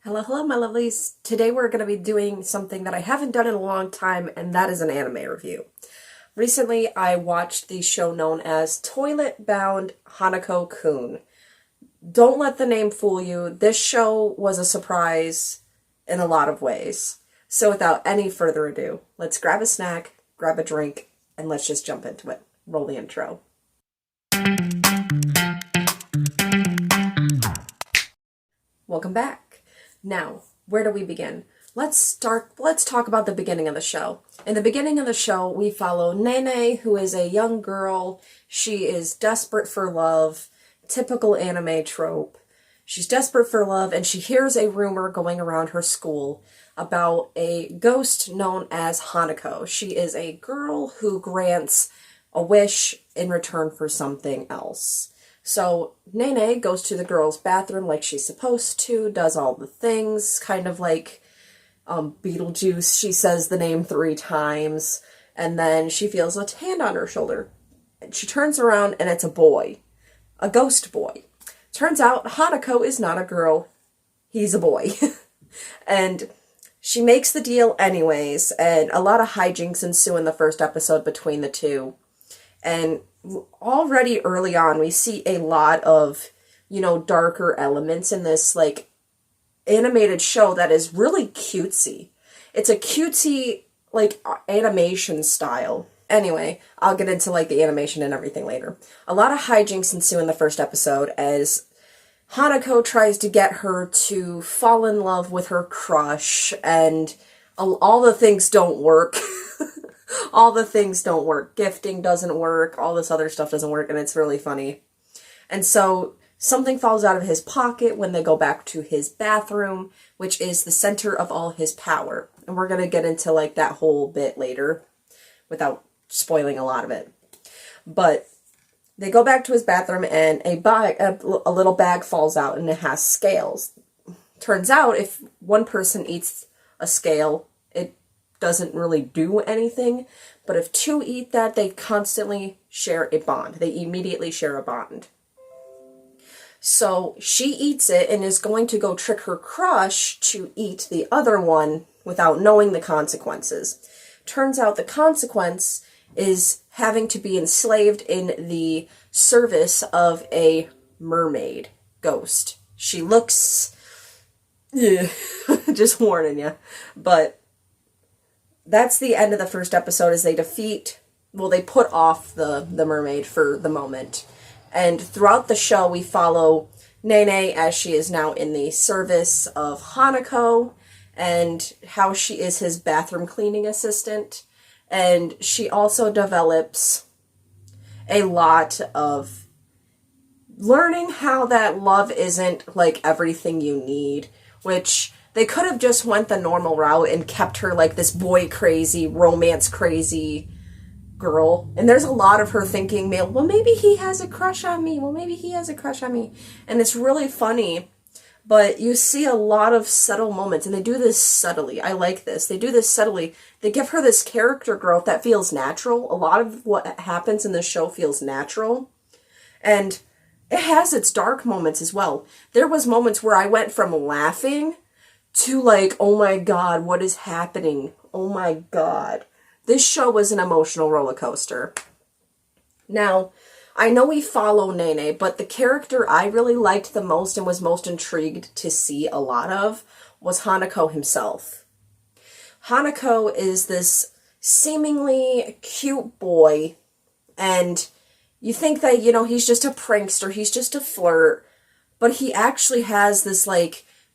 Hello, hello, my lovelies. Today we're going to be doing something that I haven't done in a long time, and that is an anime review. Recently, I watched the show known as Toilet Bound Hanako-kun. Don't let the name fool you. This show was a surprise in a lot of ways. So without any further ado, let's grab a snack, grab a drink, and let's just jump into it. Roll the intro. Welcome back. Now, where do we begin? Let's talk about the beginning of the show. In the beginning of the show, we follow Nene, who is a young girl. She is desperate for love. Typical anime trope. She's desperate for love, and she hears a rumor going around her school about a ghost known as Hanako. She is a girl who grants a wish in return for something else. So Nene goes to the girls' bathroom like she's supposed to, does all the things, kind of like Beetlejuice. She says the name 3 times, and then she feels a hand on her shoulder. And she turns around, and it's a boy. A ghost boy. Turns out Hanako is not a girl. He's a boy. And she makes the deal anyways, and a lot of hijinks ensue in the first episode between the two. And already early on, we see a lot of, darker elements in this, animated show that is really cutesy. It's a cutesy, animation style. Anyway, I'll get into, the animation and everything later. A lot of hijinks ensue in the first episode as Hanako tries to get her to fall in love with her crush, and all the things don't work. All the things don't work. Gifting doesn't work. All this other stuff doesn't work, and it's really funny. And so something falls out of his pocket when they go back to his bathroom, which is the center of all his power. And we're going to get into, that whole bit later without spoiling a lot of it. But they go back to his bathroom, and a little bag falls out, and it has scales. Turns out, if one person eats a scale, it doesn't really do anything, but if 2 eat that, they constantly share a bond. They immediately share a bond. So she eats it and is going to go trick her crush to eat the other one without knowing the consequences. Turns out the consequence is having to be enslaved in the service of a mermaid ghost. She looks... just warning you. But that's the end of the first episode as they put off the mermaid for the moment. And throughout the show, we follow Nene as she is now in the service of Hanako, and how she is his bathroom cleaning assistant. And she also develops a lot of learning how that love isn't everything you need, which they could have just went the normal route and kept her this boy crazy, romance crazy girl. And there's a lot of her thinking, well, maybe he has a crush on me. Well, maybe he has a crush on me. And it's really funny. But you see a lot of subtle moments, and they do this subtly. I like this. They do this subtly. They give her this character growth that feels natural. A lot of what happens in this show feels natural. And it has its dark moments as well. There was moments where I went from laughing to oh my god, what is happening? Oh my god. This show was an emotional roller coaster. Now, I know we follow Nene, but the character I really liked the most and was most intrigued to see a lot of was Hanako himself. Hanako is this seemingly cute boy, and you think that, he's just a prankster, he's just a flirt, but he actually has this,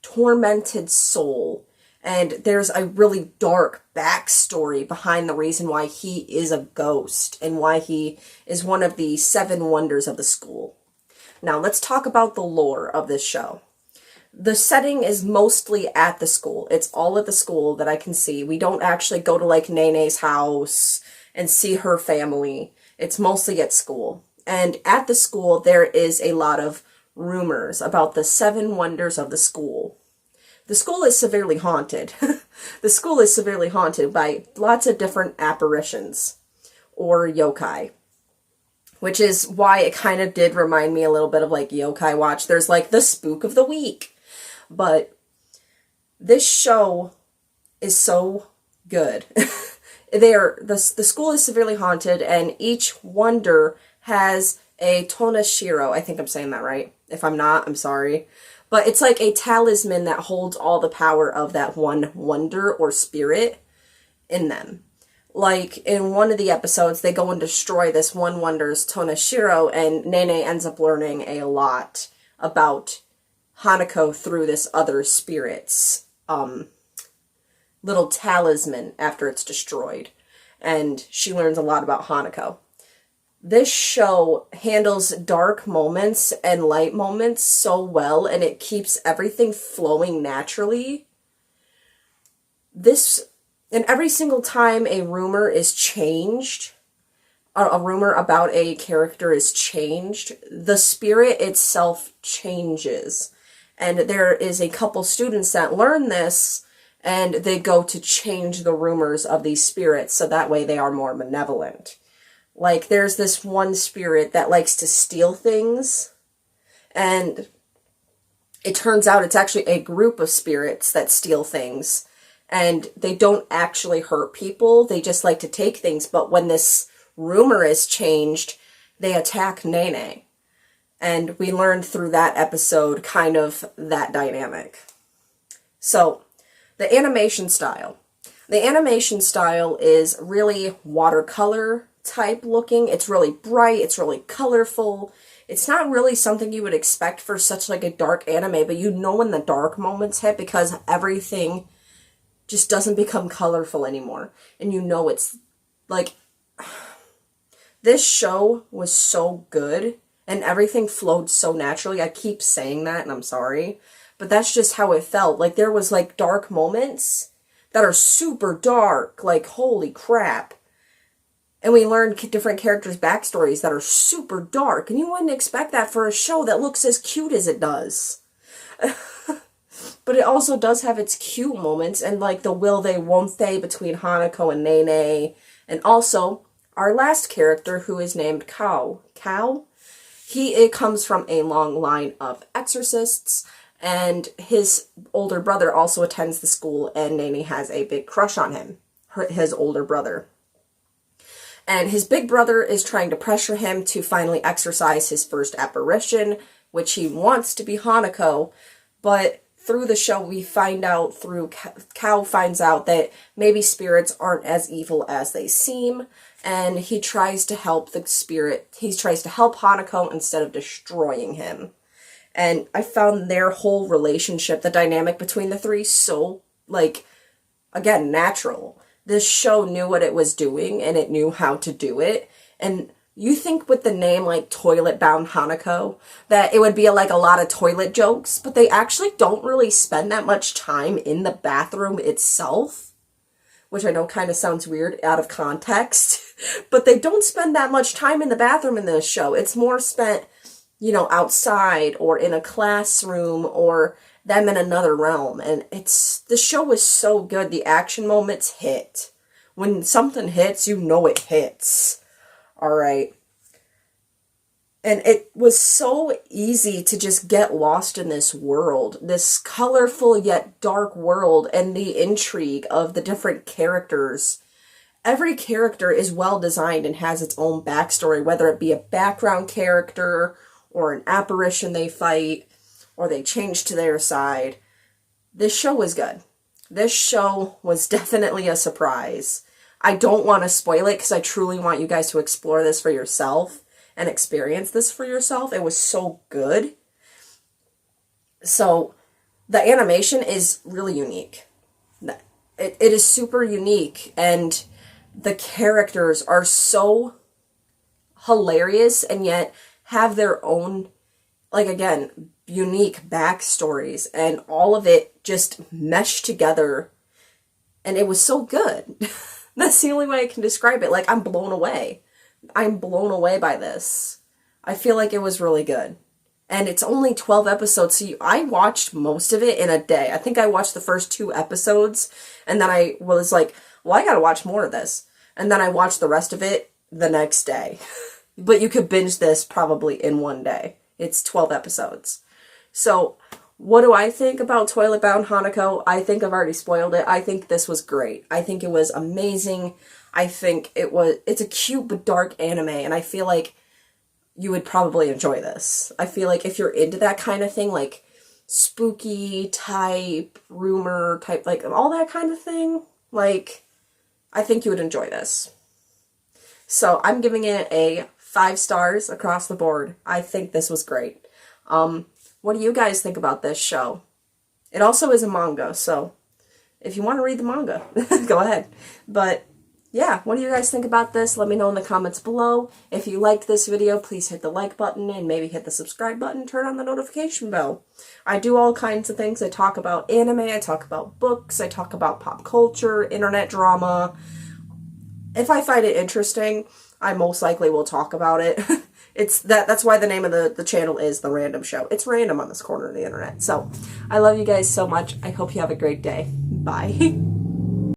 tormented soul. And there's a really dark backstory behind the reason why he is a ghost and why he is one of the 7 wonders of the school. Now, let's talk about the lore of this show. The setting is mostly at the school. It's all at the school that I can see. We don't actually go to Nene's house and see her family. It's mostly at school. And at the school, there is a lot of rumors about the 7 wonders of the school. The school is severely haunted. The school is severely haunted by lots of different apparitions or yokai, which is why it kind of did remind me a little bit of Yokai Watch. There's the spook of the week. But This show is so good. The school is severely haunted, and each wonder has a Tonashiro. I think I'm saying that right. If I'm not, I'm sorry. But it's like a talisman that holds all the power of that one wonder or spirit in them. Like, in one of the episodes, they go and destroy this one wonder's Tonashiro, and Nene ends up learning a lot about Hanako through this other spirit's little talisman after it's destroyed. And she learns a lot about Hanako. This show handles dark moments and light moments so well, and it keeps everything flowing naturally. And every single time a rumor is changed, a rumor about a character is changed, the spirit itself changes. And there is a couple students that learn this, and they go to change the rumors of these spirits so that way they are more malevolent. Like, there's this one spirit that likes to steal things, and it turns out it's actually a group of spirits that steal things, and they don't actually hurt people, they just like to take things, but when this rumor is changed, they attack Nene. And we learned through that episode kind of that dynamic. So, the animation style. The animation style is really watercolor type looking. It's really bright, it's really colorful. It's not really something you would expect for such like a dark anime, but you know when the dark moments hit because everything just doesn't become colorful anymore. And you know it's like, this show was so good and everything flowed so naturally. I keep saying that and I'm sorry, but that's just how it felt. Like, there was like dark moments that are super dark, like holy crap. And we learned different characters' backstories that are super dark. And you wouldn't expect that for a show that looks as cute as it does. But it also does have its cute moments. And like the will they, won't they between Hanako and Nene. And also our last character, who is named Kao. It comes from a long line of exorcists. And his older brother also attends the school. And Nene has a big crush on him. His older brother. And his big brother is trying to pressure him to finally exorcise his first apparition, which he wants to be Hanako. But through the show, we find out, Kao finds out that maybe spirits aren't as evil as they seem. And he tries to help the spirit. He tries to help Hanako instead of destroying him. And I found their whole relationship, the dynamic between the three, so, like, again, natural. This show knew what it was doing, and it knew how to do it. And you think with the name, like, Toilet Bound Hanako, that it would be, like, a lot of toilet jokes, but they actually don't really spend that much time in the bathroom itself, which I know kind of sounds weird out of context, but they don't spend that much time in the bathroom in this show. It's more spent, you know, outside or in a classroom or them in another realm. And the show was so good. The action moments hit. When something hits, you know it hits. All right. And it was so easy to just get lost in this world, this colorful yet dark world, and the intrigue of the different characters. Every character is well designed and has its own backstory, whether it be a background character or an apparition they fight, or they change to their side. This show was good. This show was definitely a surprise. I don't want to spoil it because I truly want you guys to explore this for yourself and experience this for yourself. It was so good. So the animation is really unique. It is super unique, and the characters are so hilarious and yet have their own, like, again, unique backstories, and all of it just meshed together, and it was so good. That's the only way I can describe it. Like, I'm blown away. I'm blown away by this. I feel like it was really good. And it's only 12 episodes, so I watched most of it in a day. I think I watched the first 2 episodes, and then I was like, well, I gotta watch more of this. And then I watched the rest of it the next day. But you could binge this probably in one day. It's 12 episodes. So What do I think about Toilet Bound Hanako? I think I've already spoiled it. I think this was great. I think it was amazing. I think it's a cute but dark anime, and I feel like you would probably enjoy this. I feel like if you're into that kind of thing, like spooky type, rumor type, like all that kind of thing, like, I think you would enjoy this. So I'm giving it a 5 stars across the board. I think this was great. What do you guys think about this show? It also is a manga, so if you want to read the manga, go ahead. But yeah, what do you guys think about this? Let me know in the comments below. If you liked this video, please hit the like button and maybe hit the subscribe button, turn on the notification bell. I do all kinds of things. I talk about anime, I talk about books, I talk about pop culture, internet drama. If I find it interesting, I most likely will talk about it. That's why the name of the channel is The Random Show. It's random on this corner of the internet. So, I love you guys so much. I hope you have a great day. Bye.